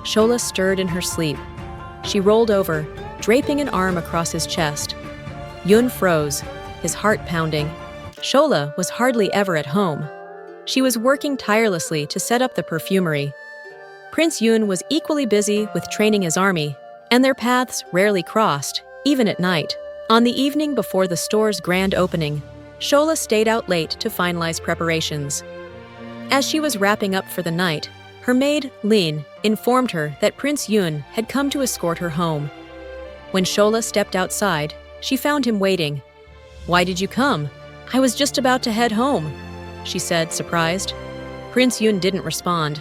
Shola stirred in her sleep. She rolled over, draping an arm across his chest. Yun froze, his heart pounding. Shola was hardly ever at home. She was working tirelessly to set up the perfumery. Prince Yun was equally busy with training his army, and their paths rarely crossed, even at night. On the evening before the store's grand opening, Shola stayed out late to finalize preparations. As she was wrapping up for the night, her maid, Lin, informed her that Prince Yun had come to escort her home. When Shola stepped outside, she found him waiting. "Why did you come? I was just about to head home," she said, surprised. Prince Yun didn't respond.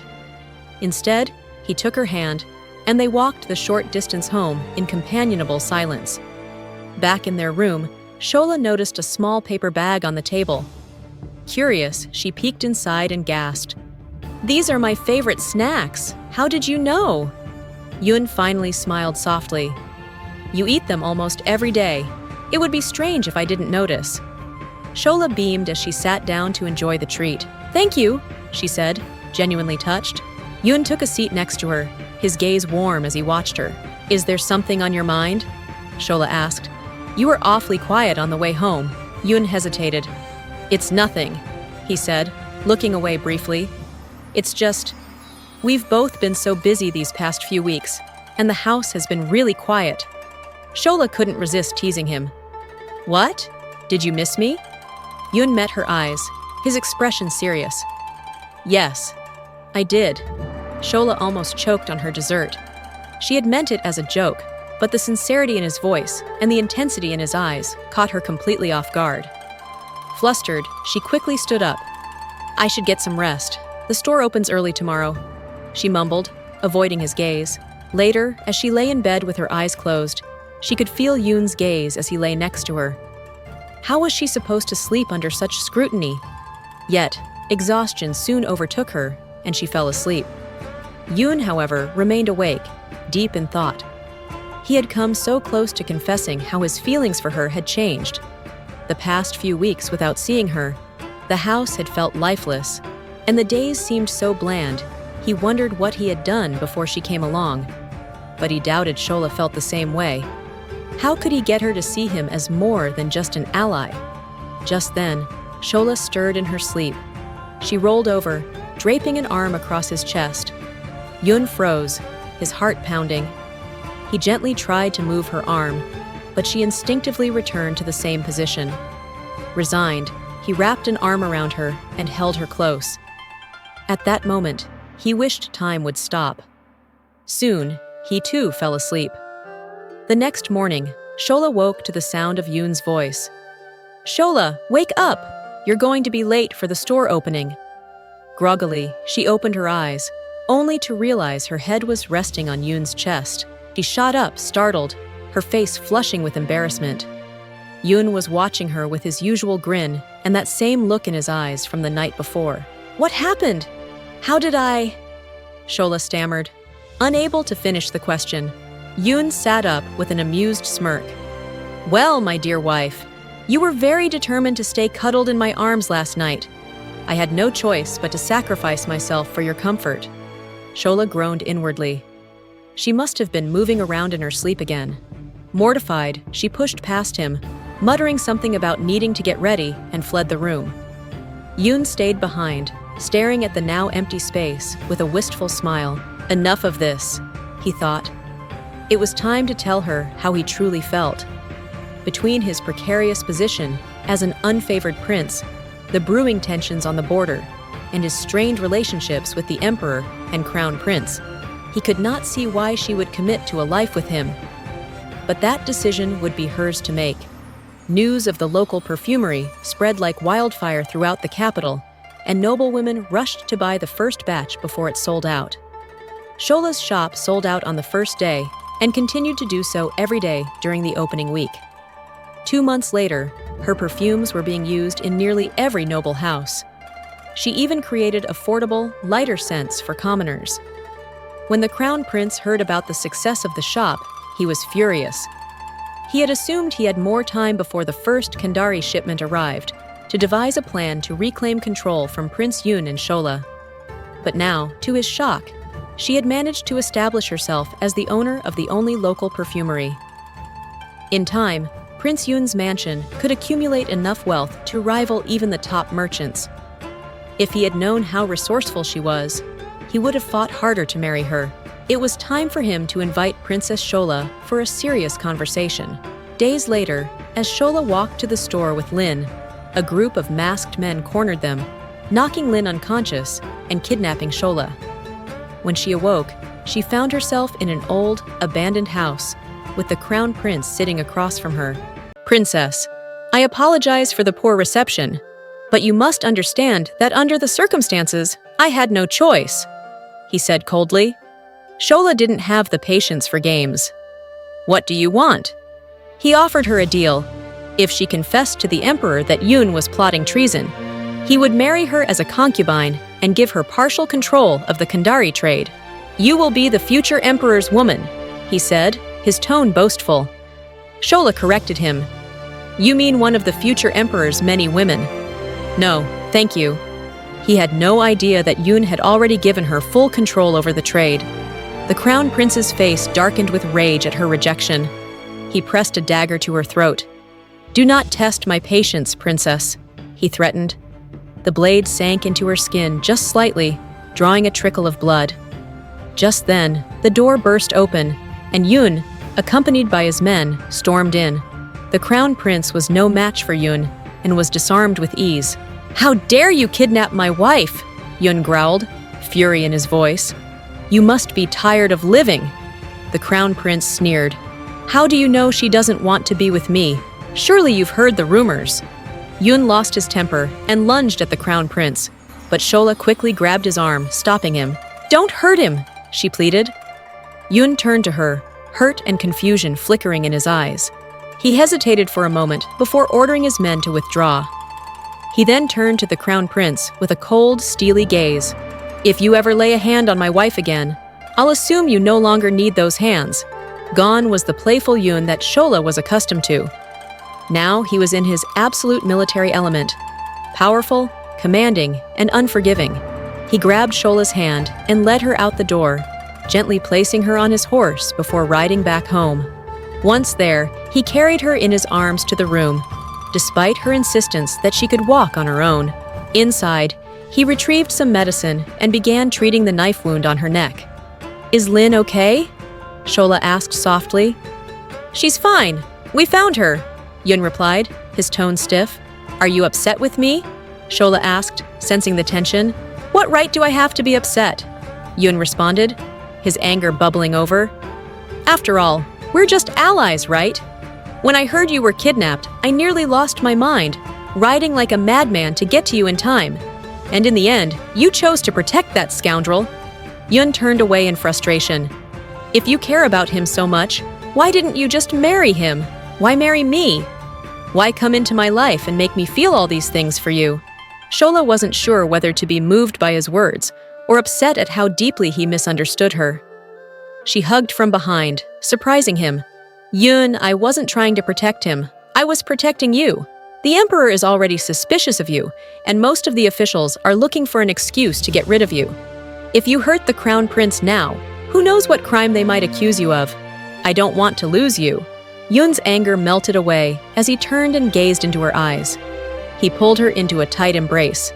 Instead, he took her hand, and they walked the short distance home in companionable silence. Back in their room, Shola noticed a small paper bag on the table. Curious, she peeked inside and gasped. "These are my favorite snacks. How did you know?" Yun finally smiled softly. "You eat them almost every day. It would be strange if I didn't notice." Shola beamed as she sat down to enjoy the treat. "Thank you," she said, genuinely touched. Yun took a seat next to her, his gaze warm as he watched her. "Is there something on your mind?" Shola asked. "You were awfully quiet on the way home." Yun hesitated. "It's nothing," he said, looking away briefly. "It's just, we've both been so busy these past few weeks, and the house has been really quiet." Shola couldn't resist teasing him. "What? Did you miss me?" Yun met her eyes, his expression serious. "Yes, I did." Shola almost choked on her dessert. She had meant it as a joke, but the sincerity in his voice and the intensity in his eyes caught her completely off guard. Flustered, she quickly stood up. "I should get some rest. The store opens early tomorrow," she mumbled, avoiding his gaze. Later, as she lay in bed with her eyes closed, she could feel Yoon's gaze as he lay next to her. How was she supposed to sleep under such scrutiny? Yet, exhaustion soon overtook her, and she fell asleep. Yoon, however, remained awake, deep in thought. He had come so close to confessing how his feelings for her had changed. The past few weeks without seeing her, the house had felt lifeless, and the days seemed so bland, he wondered what he had done before she came along. But he doubted Shola felt the same way. How could he get her to see him as more than just an ally? Just then, Shola stirred in her sleep. She rolled over, draping an arm across his chest. Yun froze, his heart pounding. He gently tried to move her arm, but she instinctively returned to the same position. Resigned, he wrapped an arm around her and held her close. At that moment, he wished time would stop. Soon, he too fell asleep. The next morning, Shola woke to the sound of Yoon's voice. "Shola, wake up! You're going to be late for the store opening." Groggily, she opened her eyes, only to realize her head was resting on Yoon's chest. She shot up, startled, her face flushing with embarrassment. Yoon was watching her with his usual grin and that same look in his eyes from the night before. "What happened? How did I?" Shola stammered. Unable to finish the question, Yoon sat up with an amused smirk. "Well, my dear wife, you were very determined to stay cuddled in my arms last night. I had no choice but to sacrifice myself for your comfort." Shola groaned inwardly. She must have been moving around in her sleep again. Mortified, she pushed past him, muttering something about needing to get ready, and fled the room. Yoon stayed behind, staring at the now empty space with a wistful smile. Enough of this, he thought. It was time to tell her how he truly felt. Between his precarious position as an unfavored prince, the brewing tensions on the border, and his strained relationships with the emperor and crown prince, he could not see why she would commit to a life with him. But that decision would be hers to make. News of the local perfumery spread like wildfire throughout the capital, and noblewomen rushed to buy the first batch before it sold out. Shola's shop sold out on the first day and continued to do so every day during the opening week. 2 months later, her perfumes were being used in nearly every noble house. She even created affordable, lighter scents for commoners. When the crown prince heard about the success of the shop, he was furious. He had assumed he had more time before the first Kandari shipment arrived to devise a plan to reclaim control from Prince Yun and Shola. But now, to his shock, she had managed to establish herself as the owner of the only local perfumery. In time, Prince Yun's mansion could accumulate enough wealth to rival even the top merchants. If he had known how resourceful she was, he would have fought harder to marry her. It was time for him to invite Princess Shola for a serious conversation. Days later, as Shola walked to the store with Lin, a group of masked men cornered them, knocking Lin unconscious and kidnapping Shola. When she awoke, she found herself in an old, abandoned house, with the crown prince sitting across from her. "Princess, I apologize for the poor reception, but you must understand that under the circumstances, I had no choice," he said coldly. Shola didn't have the patience for games. "What do you want?" He offered her a deal. If she confessed to the emperor that Yun was plotting treason, he would marry her as a concubine and give her partial control of the Kandari trade. "You will be the future emperor's woman," he said, his tone boastful. Shola corrected him. "You mean one of the future emperor's many women." "No, thank you." He had no idea that Yun had already given her full control over the trade. The crown prince's face darkened with rage at her rejection. He pressed a dagger to her throat. "Do not test my patience, princess," he threatened. The blade sank into her skin just slightly, drawing a trickle of blood. Just then, the door burst open, and Yun, accompanied by his men, stormed in. The crown prince was no match for Yun and was disarmed with ease. "How dare you kidnap my wife?" Yun growled, fury in his voice. "You must be tired of living." The crown prince sneered. "How do you know she doesn't want to be with me? Surely you've heard the rumors." Yun lost his temper and lunged at the crown prince, but Shola quickly grabbed his arm, stopping him. "Don't hurt him," she pleaded. Yun turned to her, hurt and confusion flickering in his eyes. He hesitated for a moment before ordering his men to withdraw. He then turned to the crown prince with a cold, steely gaze. "If you ever lay a hand on my wife again, I'll assume you no longer need those hands." Gone was the playful Yun that Shola was accustomed to. Now he was in his absolute military element, powerful, commanding, and unforgiving. He grabbed Shola's hand and led her out the door, gently placing her on his horse before riding back home. Once there, he carried her in his arms to the room, despite her insistence that she could walk on her own. Inside, he retrieved some medicine and began treating the knife wound on her neck. "Is Lin okay?" Shola asked softly. "She's fine. We found her," Yun replied, his tone stiff. "Are you upset with me?" Shola asked, sensing the tension. "What right do I have to be upset?" Yun responded, his anger bubbling over. "After all, we're just allies, right? When I heard you were kidnapped, I nearly lost my mind, riding like a madman to get to you in time. And in the end, you chose to protect that scoundrel." Yun turned away in frustration. "If you care about him so much, why didn't you just marry him? Why marry me? Why come into my life and make me feel all these things for you?" Shola wasn't sure whether to be moved by his words or upset at how deeply he misunderstood her. She hugged from behind, surprising him. "Yun, I wasn't trying to protect him. I was protecting you. The emperor is already suspicious of you, and most of the officials are looking for an excuse to get rid of you. If you hurt the crown prince now, who knows what crime they might accuse you of? I don't want to lose you." Yun's anger melted away as he turned and gazed into her eyes. He pulled her into a tight embrace.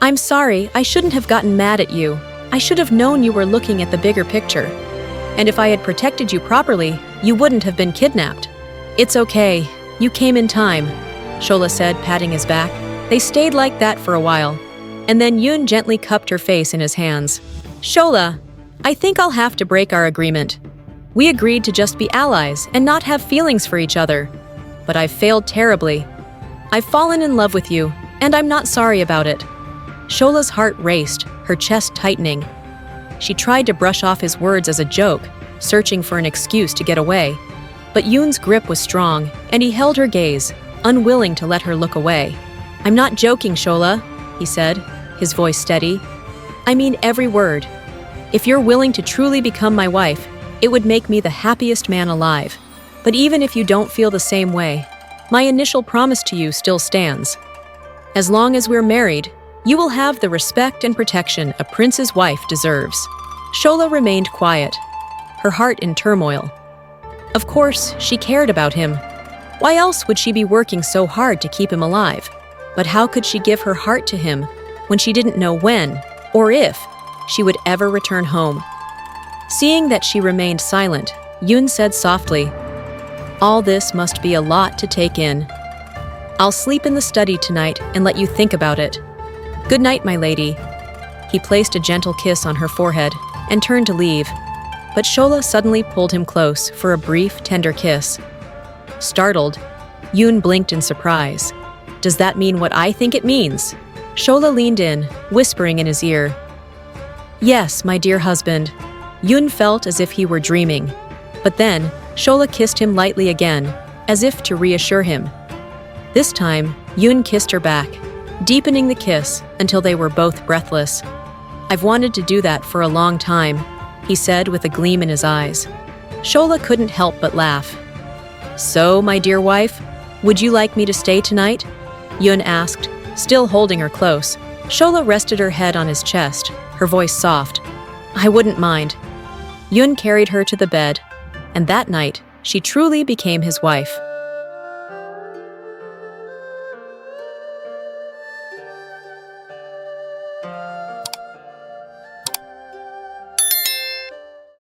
"I'm sorry, I shouldn't have gotten mad at you. I should have known you were looking at the bigger picture. And if I had protected you properly, you wouldn't have been kidnapped." "It's okay. You came in time," Shola said, patting his back. They stayed like that for a while, and then Yun gently cupped her face in his hands. "Shola, I think I'll have to break our agreement. We agreed to just be allies and not have feelings for each other. But I've failed terribly. I've fallen in love with you, and I'm not sorry about it." Shola's heart raced, her chest tightening. She tried to brush off his words as a joke, searching for an excuse to get away. But Yun's grip was strong, and he held her gaze, unwilling to let her look away. "I'm not joking, Shola," he said, his voice steady. "I mean every word. If you're willing to truly become my wife, it would make me the happiest man alive. But even if you don't feel the same way, my initial promise to you still stands. As long as we're married, you will have the respect and protection a prince's wife deserves." Shola remained quiet, her heart in turmoil. Of course, she cared about him. Why else would she be working so hard to keep him alive? But how could she give her heart to him when she didn't know when, or if, she would ever return home? Seeing that she remained silent, Yoon said softly, "All this must be a lot to take in. I'll sleep in the study tonight and let you think about it. Good night, my lady." He placed a gentle kiss on her forehead and turned to leave, but Shola suddenly pulled him close for a brief, tender kiss. Startled, Yoon blinked in surprise. "Does that mean what I think it means?" Shola leaned in, whispering in his ear. "Yes, my dear husband." Yoon felt as if he were dreaming, but then Shola kissed him lightly again, as if to reassure him. This time, Yoon kissed her back, deepening the kiss until they were both breathless. "I've wanted to do that for a long time," he said with a gleam in his eyes. Shola couldn't help but laugh. "So, my dear wife, would you like me to stay tonight?" Yoon asked, still holding her close. Shola rested her head on his chest, her voice soft. "I wouldn't mind." Yoon carried her to the bed, and that night, she truly became his wife.